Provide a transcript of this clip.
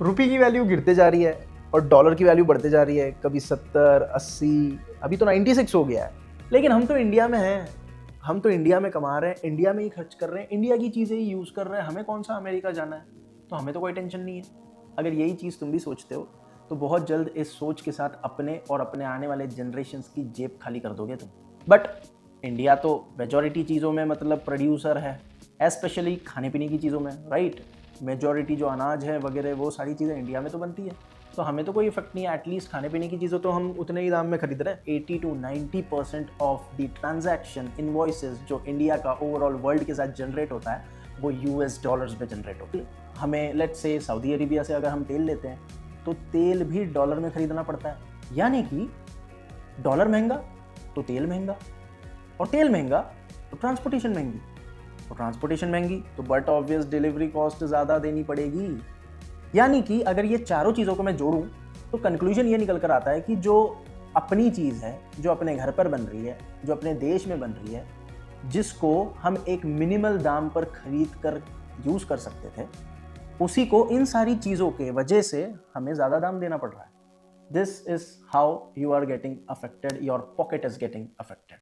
रुपये की वैल्यू गिरते जा रही है और डॉलर की वैल्यू बढ़ते जा रही है, कभी 70, 80, अभी तो 96 हो गया है। लेकिन हम तो इंडिया में हैं, हम तो इंडिया में कमा रहे हैं, इंडिया में ही खर्च कर रहे हैं, इंडिया की चीज़ें ही यूज़ कर रहे हैं, हमें कौन सा अमेरिका जाना है, तो हमें तो कोई टेंशन नहीं है। अगर यही चीज़ तुम भी सोचते हो तो बहुत जल्द इस सोच के साथ अपने और अपने आने वाले जनरेशन्स की जेब खाली कर दोगे तुम। बट इंडिया तो मेजॉरिटी चीज़ों में मतलब प्रोड्यूसर है, एस्पेशली खाने पीने की चीज़ों में, राइट। मेजॉरिटी जो अनाज है वगैरह वो सारी चीज़ें इंडिया में तो बनती है, तो हमें तो कोई इफेक्ट नहीं है। एटलीस्ट खाने पीने की चीज़ों तो हम उतने ही दाम में खरीद रहे हैं। 80 to 90% of the transaction invoices जो इंडिया का ओवरऑल वर्ल्ड के साथ जनरेट होता है वो यूएस डॉलर्स में जनरेट होता है। हमें लेट्स से सऊदी अरेबिया से अगर हम तेल लेते हैं तो तेल भी डॉलर में खरीदना पड़ता है, यानी कि डॉलर महंगा तो तेल महंगा, और तेल महंगा तो ट्रांसपोर्टेशन महंगी, और ट्रांसपोर्टेशन महंगी तो बट ऑब्वियस डिलीवरी कॉस्ट ज़्यादा देनी पड़ेगी। यानी कि अगर ये चारों चीज़ों को मैं जोड़ूं तो कंक्लूजन ये निकल कर आता है कि जो अपनी चीज़ है, जो अपने घर पर बन रही है, जो अपने देश में बन रही है, जिसको हम एक मिनिमल दाम पर खरीद कर यूज़ कर सकते थे, उसी को इन सारी चीज़ों के वजह से हमें ज़्यादा दाम देना पड़ रहा है। This is how you are getting affected, your pocket is getting affected.